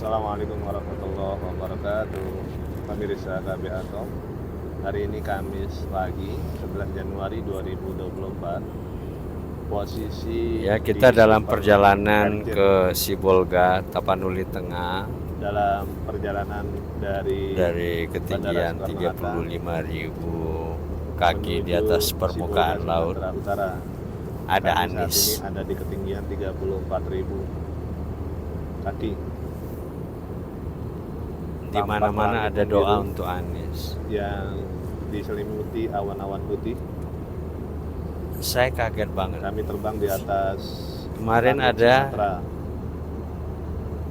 Assalamualaikum warahmatullahi wabarakatuh. Pemirsa KB Atom, hari ini Kamis pagi 11 Januari 2024. Posisi Ya, kita dalam Super perjalanan Erjen. ke Sibolga, Tapanuli Tengah Dalam perjalanan dari Bandara ketinggian Soekarno-Hatta 35.000 kaki di menuju atas Sibolga, permukaan laut. Sumatera Utara. Ada Kami saat Anies. ini ada di ketinggian 34.000 kaki. Di mana-mana ada doa untuk Anies. Yang diselimuti awan-awan putih. Saya kaget banget. Kami terbang di atas Kemarin langit ada Sumatera.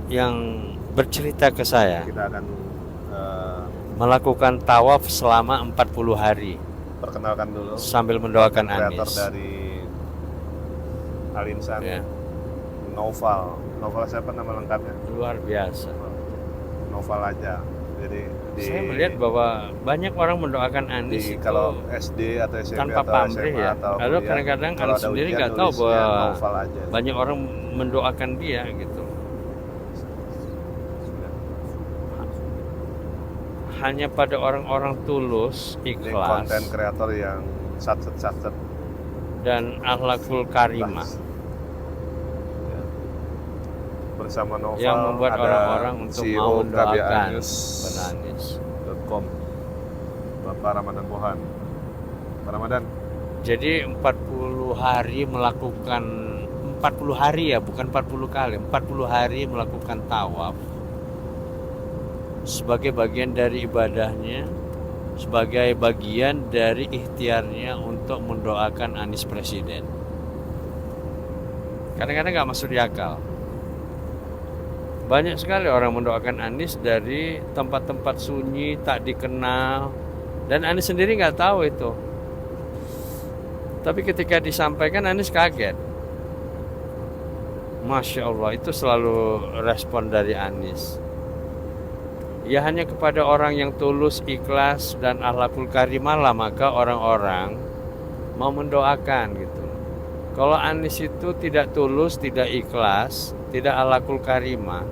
yang bercerita ke saya Kita akan melakukan tawaf selama 40 hari perkenalkan dulu sambil mendoakan kreator Anies. dari Alinsan, Ya, Noval siapa nama lengkapnya? luar biasa. Noval aja. Jadi Saya melihat bahwa banyak orang mendoakan Anies itu kalau SD atau SMP tanpa atau pamrih SMA ya. atau Lalu kuliah, kadang-kadang kalau Anies ada sendiri ujian nggak tahu nulisnya bahwa Noval aja. banyak orang mendoakan dia gitu. Hanya pada orang-orang tulus, Ini ikhlas, konten kreator yang satset dan akhlakul karimah ya. Bersama Noval yang membuat ada orang-orang untuk CEO mau mendoakan KBAnews.com, Anies. Bapak Ramadan Pohan. Pak Ramadan, Jadi 40 hari melakukan 40 hari ya, bukan 40 kali, 40 hari melakukan tawaf sebagai bagian dari ibadahnya, sebagai bagian dari ikhtiarnya untuk mendoakan Anies Presiden. Kadang-kadang gak masuk di akal. Banyak sekali orang mendoakan Anies dari tempat-tempat sunyi, tak dikenal, dan Anies sendiri gak tahu itu. Tapi ketika disampaikan Anies kaget. Masya Allah, itu selalu respon dari Anies. Ya hanya kepada orang yang tulus, ikhlas, dan akhlakul karimah lah maka orang-orang mau mendoakan gitu. Kalau Anies itu tidak tulus, tidak ikhlas, tidak akhlakul karimah,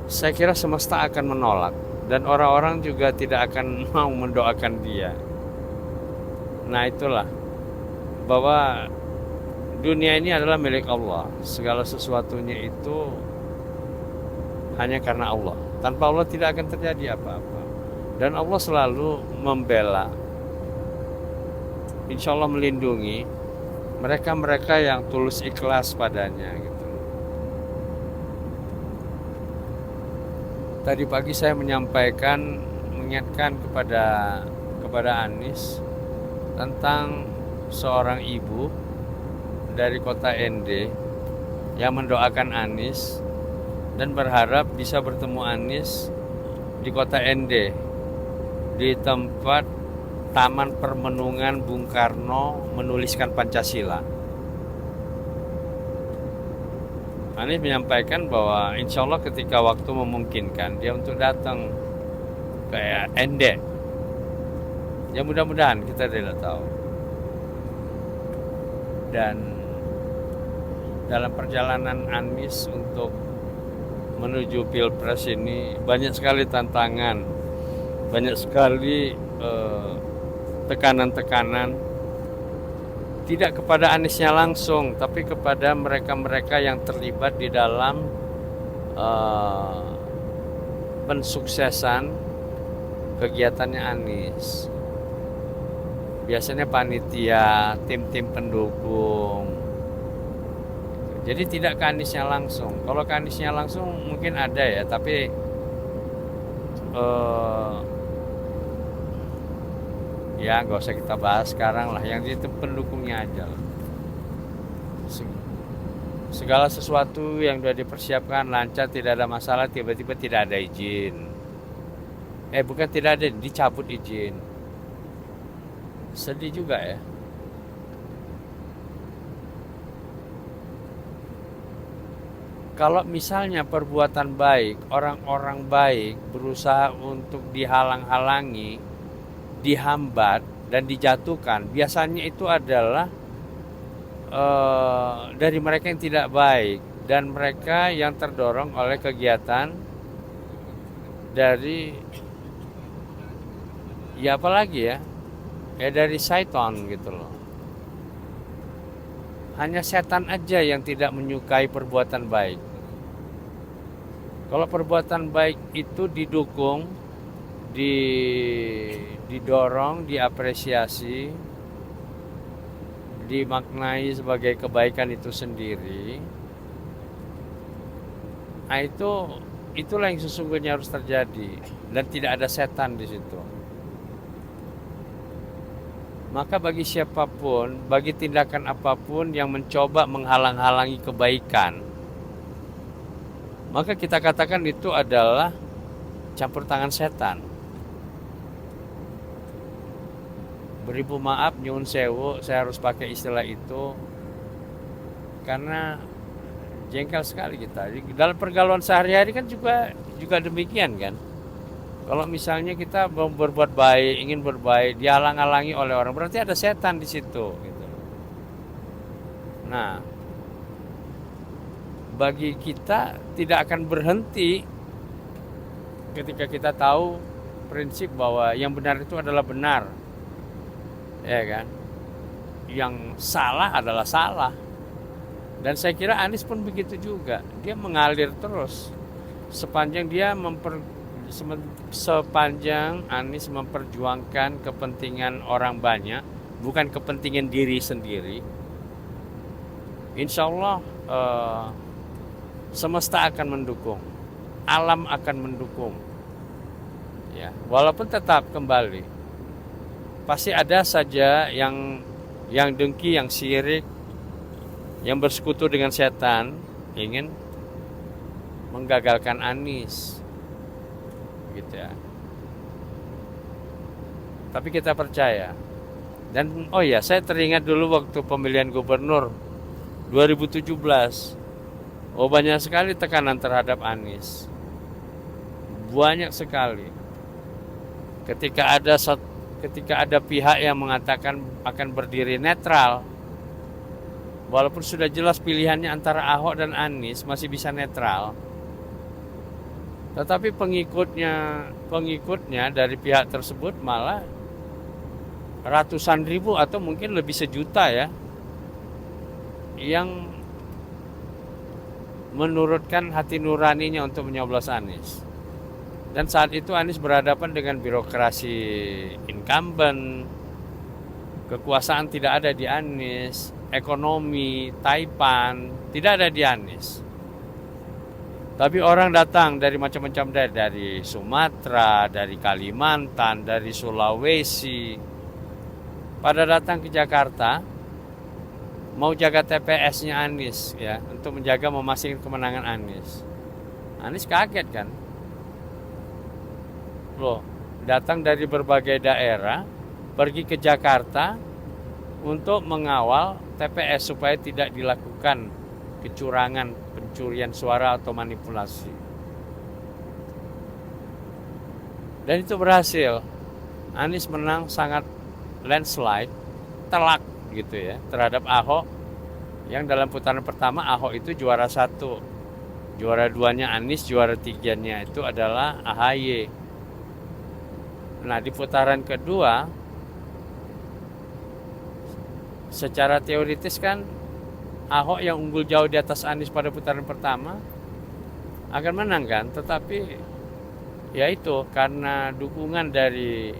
saya kira semesta akan menolak. Dan orang-orang juga tidak akan mau mendoakan dia. Nah itulah, bahwa dunia ini adalah milik Allah. Segala sesuatunya itu hanya karena Allah. Tanpa Allah tidak akan terjadi apa-apa. Dan Allah selalu membela, insya Allah melindungi mereka-mereka yang tulus ikhlas padanya gitu. Tadi pagi saya mengingatkan kepada Anies tentang seorang ibu dari kota ND yang mendoakan Anies dan berharap bisa bertemu Anies di kota ND, di tempat Taman Permenungan Bung Karno menuliskan Pancasila. Anies menyampaikan bahwa insya Allah ketika waktu memungkinkan dia untuk datang ke ND. Ya mudah-mudahan, kita tidak tahu. Dan dalam perjalanan Anies untuk menuju Pilpres ini banyak sekali tantangan, banyak sekali tekanan-tekanan, tidak kepada Aniesnya langsung, tapi kepada mereka-mereka yang terlibat di dalam pensuksesan kegiatannya Anies. Biasanya panitia, tim-tim pendukung. Jadi tidak ke Aniesnya langsung. Kalau ke Aniesnya langsung mungkin ada ya, tapi ya gak usah kita bahas sekarang lah. Yang itu pendukungnya aja lah. Segala sesuatu yang sudah dipersiapkan lancar, tidak ada masalah, tiba-tiba tidak ada izin. Bukan tidak ada, dicabut izin. Sedih juga ya. Kalau misalnya perbuatan baik, orang-orang baik berusaha untuk dihalang-halangi, dihambat, dan dijatuhkan, biasanya itu adalah dari mereka yang tidak baik. dan mereka yang terdorong oleh kegiatan dari, ya apalagi ya, dari syaitan gitu loh. Hanya setan aja yang tidak menyukai perbuatan baik. Kalau perbuatan baik itu didukung, didorong, diapresiasi, dimaknai sebagai kebaikan itu sendiri, nah itulah yang sesungguhnya harus terjadi, dan tidak ada setan di situ. Maka bagi siapapun, bagi tindakan apapun yang mencoba menghalang-halangi kebaikan, maka kita katakan itu adalah campur tangan setan. Beribu maaf, nyun sewu, saya harus pakai istilah itu karena jengkel sekali kita. Dalam pergaulan sehari-hari kan juga demikian kan. Kalau misalnya kita mau berbuat baik, ingin berbaik, dihalang-halangi oleh orang, berarti ada setan di situ gitu. Nah, bagi kita tidak akan berhenti ketika kita tahu prinsip bahwa yang benar itu adalah benar, ya kan? Yang salah adalah salah. Dan saya kira Anies pun begitu juga. Dia mengalir terus sepanjang Anies memperjuangkan kepentingan orang banyak, bukan kepentingan diri sendiri. Insya Allah semesta akan mendukung, alam akan mendukung. Ya, walaupun tetap kembali pasti ada saja yang dengki, yang syirik, yang bersekutu dengan setan, ingin menggagalkan Anies, gitu ya. Tapi kita percaya. Dan oh ya, saya teringat dulu waktu pemilihan gubernur 2017, banyak sekali tekanan terhadap Anies, banyak sekali. Ketika ada pihak yang mengatakan akan berdiri netral, walaupun sudah jelas pilihannya antara Ahok dan Anies, masih bisa netral. Tetapi pengikutnya dari pihak tersebut malah ratusan ribu atau mungkin lebih sejuta ya, yang menurutkan hati nuraninya untuk menyoblos Anies. Dan saat itu Anies berhadapan dengan birokrasi incumbent, kekuasaan tidak ada di Anies, ekonomi, Taipan tidak ada di Anies. Tapi orang datang dari macam-macam daerah, dari Sumatera, dari Kalimantan, dari Sulawesi, pada datang ke Jakarta mau jaga TPS-nya Anies ya, untuk menjaga memastikan kemenangan Anies. Anies kaget kan? Loh, datang dari berbagai daerah pergi ke Jakarta untuk mengawal TPS supaya tidak dilakukan kecurangan, pencurian suara atau manipulasi. Dan itu berhasil. Anies menang sangat landslide, telak gitu ya, terhadap Ahok, yang dalam putaran pertama Ahok itu juara 1, juara 2-nya Anies, juara 3-nya itu adalah AHY. Nah, di putaran kedua secara teoritis kan Ahok yang unggul jauh di atas Anies pada putaran pertama akan menang kan, tetapi ya itu karena dukungan dari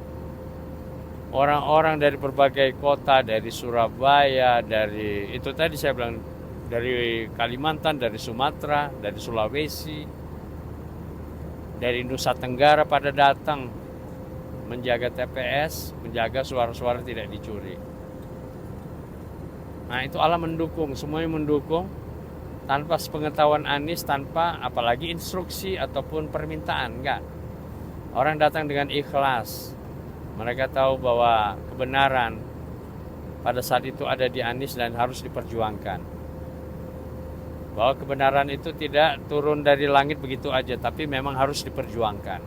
orang-orang dari berbagai kota, dari Surabaya, dari itu tadi saya bilang, dari Kalimantan, dari Sumatera, dari Sulawesi, dari Nusa Tenggara pada datang menjaga TPS, menjaga suara-suara tidak dicuri. Nah, itu Allah mendukung, semuanya mendukung tanpa sepengetahuan Anies, tanpa apalagi instruksi ataupun permintaan, enggak. Orang datang dengan ikhlas. Mereka tahu bahwa kebenaran pada saat itu ada di Anies dan harus diperjuangkan. Bahwa kebenaran itu tidak turun dari langit begitu aja, tapi memang harus diperjuangkan.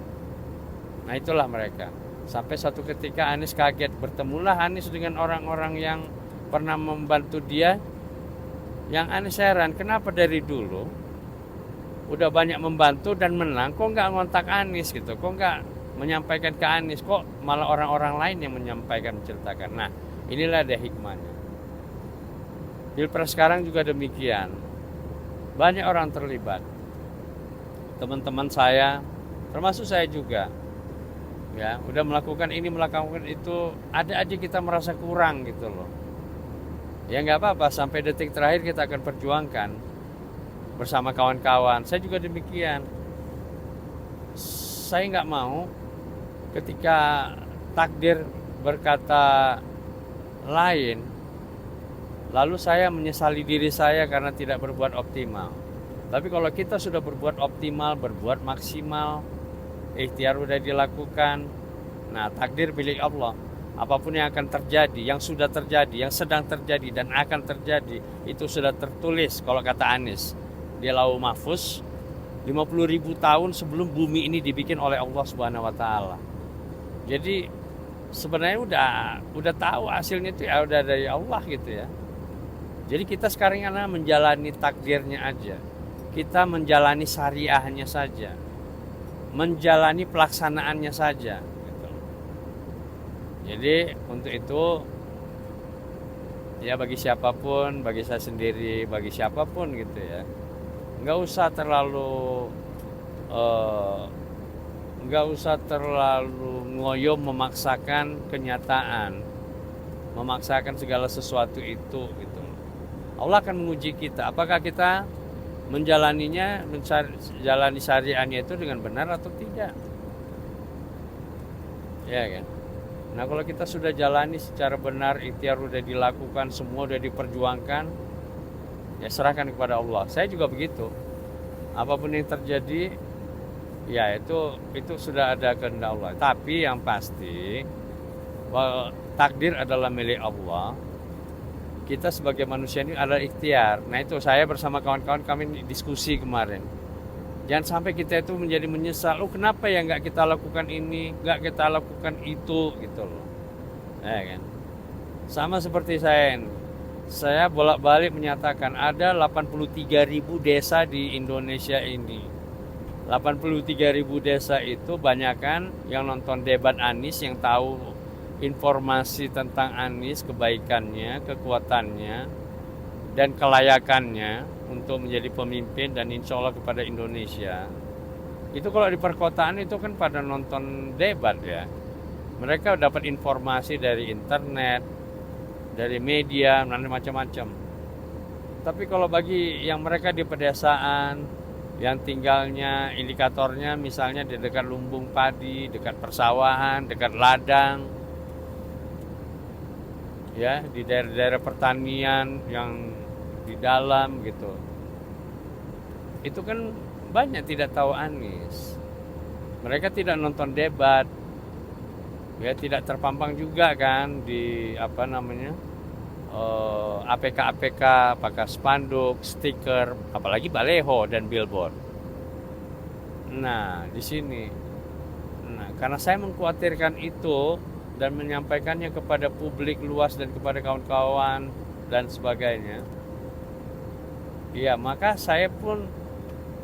Nah, itulah mereka. Sampai suatu ketika Anies kaget, bertemulah Anies dengan orang-orang yang pernah membantu dia Yang aneh heran, kenapa dari dulu udah banyak membantu dan menang, kok nggak ngontak Anies gitu, kok nggak menyampaikan ke Anies, kok malah orang-orang lain yang menyampaikan, menceritakan. Nah, inilah ada hikmahnya. Pilpres sekarang juga demikian, banyak orang terlibat, teman-teman saya, termasuk saya juga, ya udah melakukan ini melakukan itu, ada aja kita merasa kurang gitu loh. Ya nggak apa-apa, sampai detik terakhir kita akan perjuangkan bersama kawan-kawan. Saya juga demikian. Saya nggak mau ketika takdir berkata lain, lalu saya menyesali diri saya karena tidak berbuat optimal. Tapi kalau kita sudah berbuat optimal, berbuat maksimal, ikhtiar udah dilakukan, nah takdir milik Allah. Apapun yang akan terjadi, yang sudah terjadi, yang sedang terjadi, dan akan terjadi, itu sudah tertulis kalau kata Anies di Lauh Mahfuz 50.000 tahun sebelum bumi ini dibikin oleh Allah Subhanahu wa taala. Jadi sebenarnya udah tahu hasilnya itu ya udah dari Allah gitu ya. Jadi kita sekarang karena menjalani takdirnya aja. Kita menjalani syariahnya saja. Menjalani pelaksanaannya saja. Jadi untuk itu ya bagi siapapun, bagi saya sendiri, bagi siapapun gitu ya, nggak usah terlalu ngoyo memaksakan kenyataan, memaksakan segala sesuatu itu gitu. Allah akan menguji kita, apakah kita menjalaninya, menjalani syariahnya itu dengan benar atau tidak, ya kan? Nah kalau kita sudah jalani secara benar, ikhtiar sudah dilakukan, semua sudah diperjuangkan, ya serahkan kepada Allah. Saya juga begitu. Apapun yang terjadi, ya itu sudah ada kehendak Allah. Tapi yang pasti, bahwa takdir adalah milik Allah. Kita sebagai manusia ini adalah ikhtiar. Nah itu saya bersama kawan-kawan kami diskusi kemarin. Jangan sampai kita itu menjadi menyesal, kenapa ya nggak kita lakukan ini, nggak kita lakukan itu gitu loh. Ya kan? Sama seperti saya bolak-balik menyatakan ada 83.000 desa di Indonesia ini. 83.000 desa itu banyakkan yang nonton debat Anies, yang tahu informasi tentang Anies, kebaikannya, kekuatannya, dan kelayakannya untuk menjadi pemimpin dan insya Allah kepada Indonesia. Itu kalau di perkotaan itu kan pada nonton debat ya. Mereka dapat informasi dari internet, dari media, macam-macam. Tapi kalau bagi yang mereka di pedesaan, yang tinggalnya indikatornya misalnya di dekat lumbung padi, dekat persawahan, dekat ladang, ya di daerah-daerah pertanian yang di dalam gitu, itu kan banyak tidak tahu Anies. Mereka tidak nonton debat, ya tidak terpampang juga kan di APK, apakah spanduk, stiker, apalagi baleho dan billboard. Nah di sini, karena saya mengkhawatirkan itu dan menyampaikannya kepada publik luas dan kepada kawan-kawan dan sebagainya, ya maka saya pun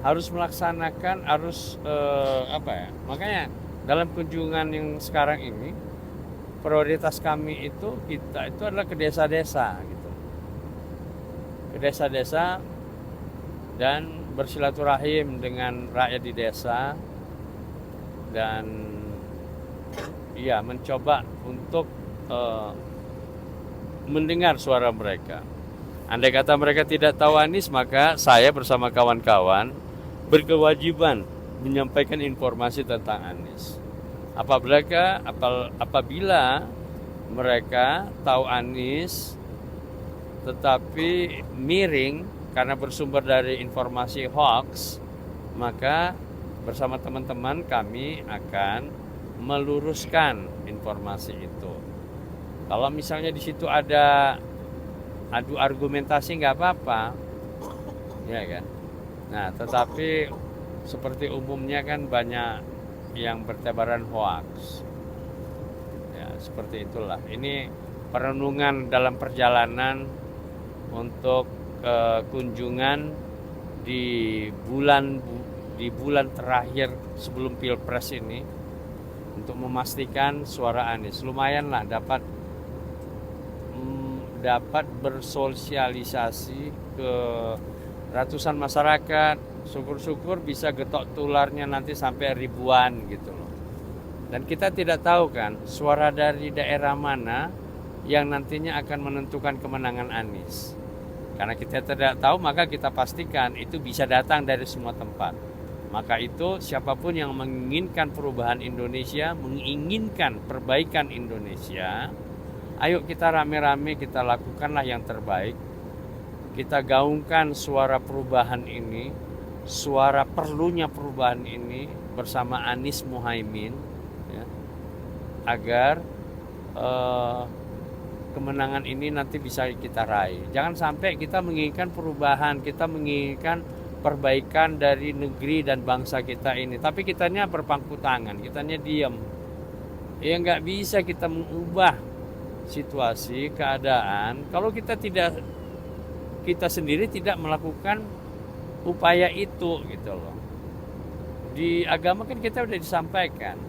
harus melaksanakan, makanya dalam kunjungan yang sekarang ini prioritas kami itu adalah ke desa-desa gitu, ke desa-desa dan bersilaturahim dengan rakyat di desa, dan ya mencoba untuk mendengar suara mereka. Andai kata mereka tidak tahu Anies, maka saya bersama kawan-kawan berkewajiban menyampaikan informasi tentang Anies. Apabila mereka tahu Anies tetapi miring karena bersumber dari informasi hoax, maka bersama teman-teman kami akan meluruskan informasi itu. Kalau misalnya di situ ada adu argumentasi nggak apa-apa, ya kan. Nah, tetapi seperti umumnya kan banyak yang bertebaran hoax. Ya, seperti itulah. Ini perenungan dalam perjalanan untuk kunjungan di bulan terakhir sebelum Pilpres ini untuk memastikan suara Anies. Lumayan lah dapat bersosialisasi ke ratusan masyarakat. Syukur-syukur bisa getok tularnya nanti sampai ribuan gitu loh. Dan kita tidak tahu kan suara dari daerah mana yang nantinya akan menentukan kemenangan Anies. Karena kita tidak tahu, maka kita pastikan itu bisa datang dari semua tempat. Maka itu siapapun yang menginginkan perubahan Indonesia, menginginkan perbaikan Indonesia, ayo kita rame-rame, kita lakukanlah yang terbaik. Kita gaungkan suara perubahan ini, suara perlunya perubahan ini bersama Anies Muhaimin, ya, agar kemenangan ini nanti bisa kita raih. Jangan sampai kita menginginkan perubahan, kita menginginkan perbaikan dari negeri dan bangsa kita ini, tapi kitanya berpangku tangan, kitanya diam. Ya nggak bisa kita mengubah situasi, keadaan kalau kita sendiri tidak melakukan upaya itu gitu loh. Di agama kan kita udah disampaikan,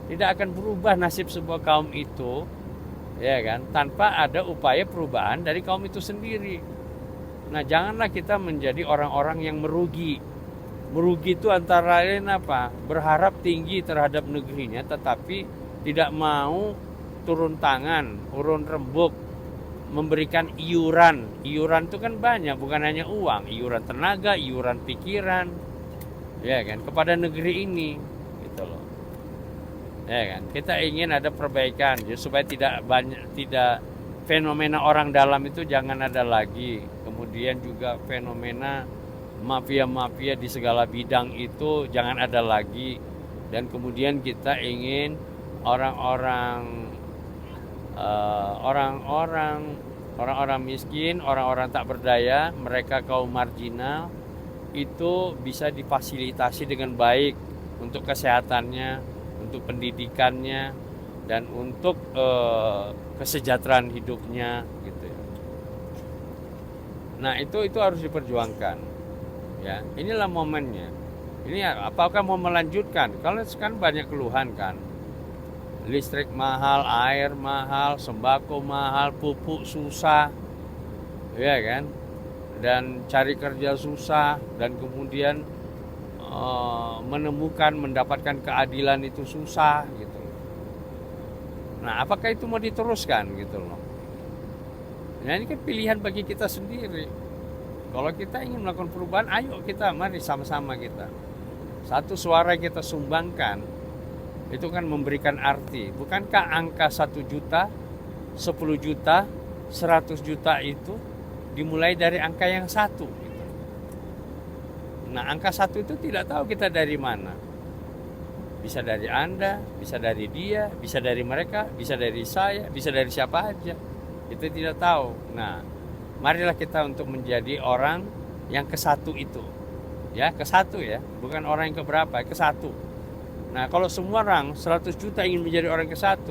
tidak akan berubah nasib sebuah kaum itu, ya kan, tanpa ada upaya perubahan dari kaum itu sendiri. Nah, janganlah kita menjadi orang-orang yang merugi. Merugi itu antara lain apa? Berharap tinggi terhadap negerinya, tetapi tidak mau turun tangan, urun rembuk, memberikan iuran. Iuran itu kan banyak, bukan hanya uang, iuran tenaga, iuran pikiran, ya kan, kepada negeri ini, gitu loh. Ya kan, kita ingin ada perbaikan supaya tidak fenomena orang dalam itu jangan ada lagi. Kemudian juga fenomena mafia-mafia di segala bidang itu jangan ada lagi. Dan kemudian kita ingin orang-orang miskin, orang-orang tak berdaya, mereka kaum marginal itu bisa difasilitasi dengan baik untuk kesehatannya, untuk pendidikannya, dan untuk kesejahteraan hidupnya gitu ya. Nah, itu harus diperjuangkan. Ya, inilah momennya. Ini apakah mau melanjutkan? Kalau sekarang banyak keluhan kan. Listrik mahal, air mahal, sembako mahal, pupuk susah. Ya kan? Dan cari kerja susah, dan kemudian mendapatkan keadilan itu susah gitu. Nah, apakah itu mau diteruskan gitu loh? Nah, ini kan pilihan bagi kita sendiri. Kalau kita ingin melakukan perubahan, ayo mari sama-sama kita. Satu suara kita sumbangkan, itu kan memberikan arti. Bukankah angka 1 juta, 10 juta, 100 juta itu dimulai dari angka yang 1 gitu. Nah, angka 1 itu tidak tahu kita dari mana. Bisa dari Anda, bisa dari dia, bisa dari mereka, bisa dari saya, bisa dari siapa aja. Itu tidak tahu. Nah, marilah kita untuk menjadi orang yang ke-1 itu. Ya, ke-1 ya, bukan orang yang keberapa, ke-1. Nah, kalau semua orang 100 juta ingin menjadi orang ke-1,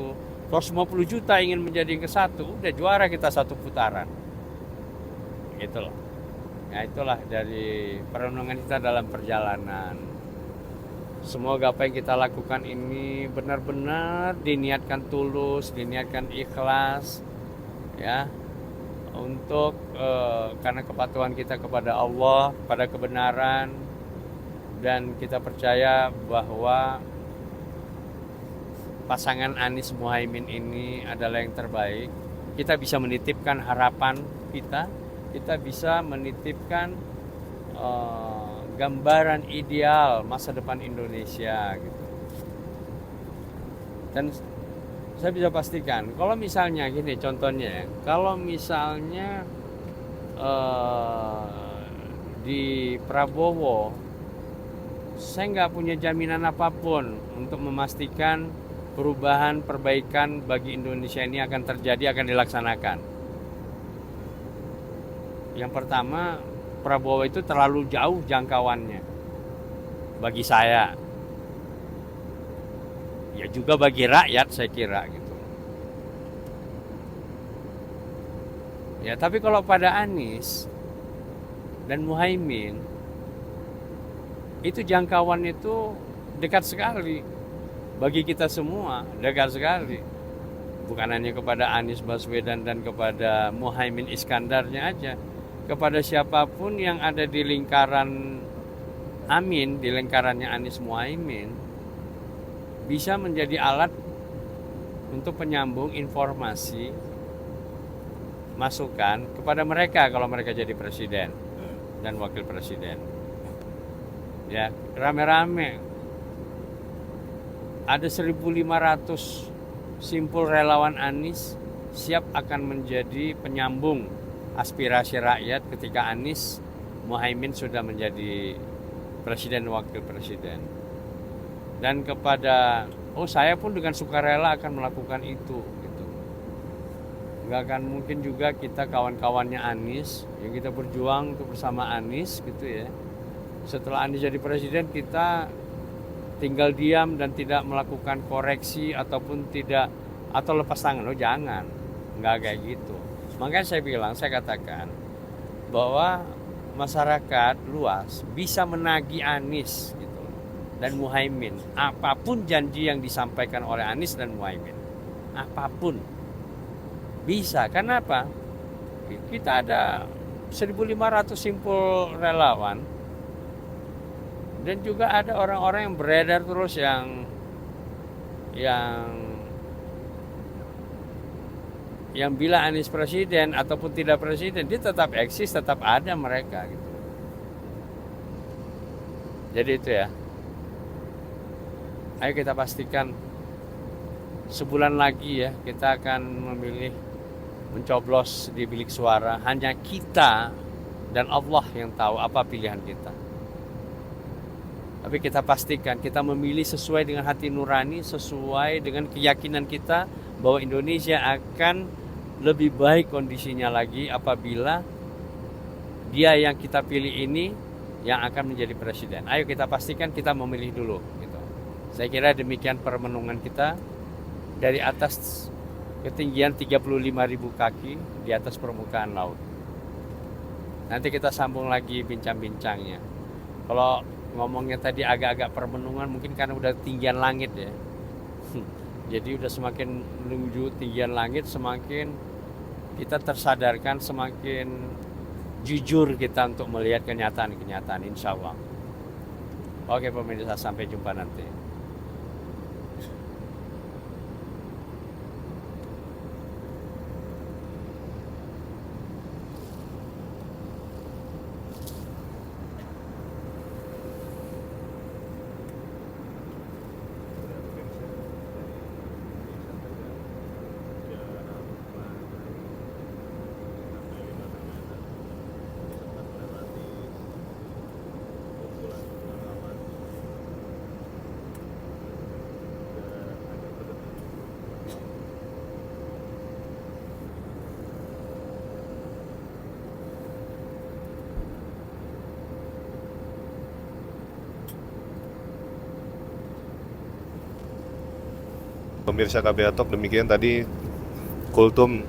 150 juta ingin menjadi ke-1, udah juara kita 1 putaran. Gitu loh. Nah, itulah dari perenungan kita dalam perjalanan. Semoga apa yang kita lakukan ini benar-benar diniatkan tulus, diniatkan ikhlas, ya, untuk karena kepatuhan kita kepada Allah, pada kebenaran, dan kita percaya bahwa pasangan Anies Muhaimin ini adalah yang terbaik. Kita bisa menitipkan harapan kita bisa menitipkan gambaran ideal masa depan Indonesia gitu. Dan saya bisa pastikan kalau misalnya gini contohnya, kalau misalnya di Prabowo, saya nggak punya jaminan apapun untuk memastikan perubahan perbaikan bagi Indonesia ini akan terjadi, akan dilaksanakan. Yang pertama, Prabowo itu terlalu jauh jangkauannya bagi saya, ya juga bagi rakyat saya kira gitu. Ya, tapi kalau pada Anies, dan Muhaimin, itu jangkauan itu dekat sekali bagi kita semua, dekat sekali. Bukan hanya kepada Anies Baswedan dan kepada Muhaimin Iskandarnya aja, kepada siapapun yang ada di lingkaran Amin, di lingkarannya Anies Muhaimin, bisa menjadi alat untuk penyambung informasi, masukan kepada mereka kalau mereka jadi presiden dan wakil presiden. Ya, rame-rame ada 1.500 simpul relawan Anies siap akan menjadi penyambung aspirasi rakyat ketika Anies Muhaimin sudah menjadi presiden wakil presiden. Dan kepada saya pun dengan sukarela akan melakukan itu gitu. Nggak akan mungkin juga kita kawan-kawannya Anies yang kita berjuang untuk bersama Anies gitu ya. Setelah Anies jadi presiden kita tinggal diam dan tidak melakukan koreksi ataupun tidak atau lepas tangan. Jangan, nggak kayak gitu. Makanya saya katakan bahwa masyarakat luas bisa menagih Anies gitu dan Muhaimin, apapun janji yang disampaikan oleh Anies dan Muhaimin, apapun bisa. Karena apa? Kita ada 1.500 simpul relawan. Dan juga ada orang-orang yang beredar terus yang bila Anies presiden ataupun tidak presiden, dia tetap eksis, tetap ada mereka gitu. Jadi itu ya. Ayo kita pastikan sebulan lagi ya kita akan memilih mencoblos di bilik suara. Hanya kita dan Allah yang tahu apa pilihan kita. Tapi kita pastikan kita memilih sesuai dengan hati nurani, sesuai dengan keyakinan kita bahwa Indonesia akan lebih baik kondisinya lagi apabila dia yang kita pilih ini yang akan menjadi presiden. Ayo kita pastikan kita memilih dulu gitu. Saya kira demikian permenungan kita dari atas ketinggian 35.000 kaki di atas permukaan laut. Nanti kita sambung lagi bincang-bincangnya. Kalau ngomongnya tadi agak-agak permenungan mungkin karena udah tinggian langit ya. Jadi udah semakin menuju tinggian langit, semakin kita tersadarkan, semakin jujur kita untuk melihat kenyataan-kenyataan, insya Allah. Oke pemirsa, sampai jumpa nanti. Pemirsa KBA Talk, demikian tadi kultum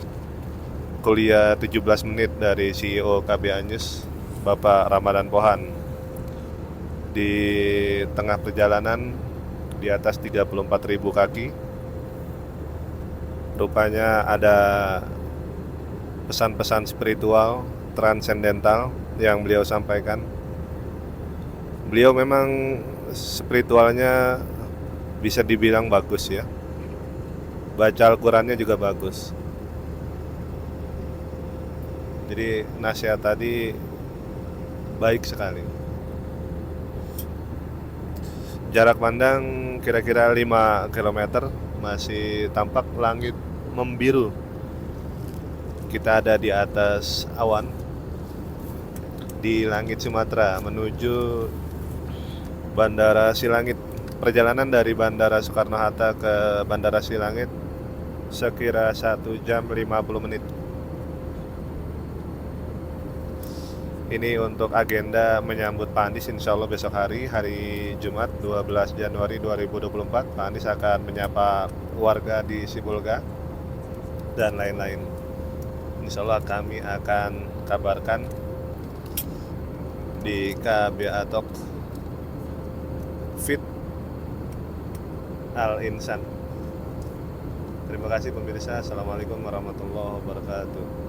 kuliah 17 menit dari CEO KBA News, Bapak Ramadan Pohan. Di tengah perjalanan di atas 34.000 kaki, rupanya ada pesan-pesan spiritual transendental yang beliau sampaikan. Beliau memang spiritualnya bisa dibilang bagus ya. Baca Al-Qurannya juga bagus. Jadi nasihat tadi baik sekali. Jarak pandang kira-kira 5 km, masih tampak langit membiru. Kita ada di atas awan di langit Sumatera menuju Bandara Silangit. Perjalanan dari Bandara Soekarno-Hatta ke Bandara Silangit sekira 1 jam 50 menit. Ini untuk agenda menyambut Pak Anies, insya Allah besok hari Jumat 12 Januari 2024 Pak Anies akan menyapa warga di Sibolga dan lain-lain. Insya Allah kami akan kabarkan di KBA Talk Fit Al Insan. Terima kasih pemirsa. Assalamualaikum warahmatullahi wabarakatuh.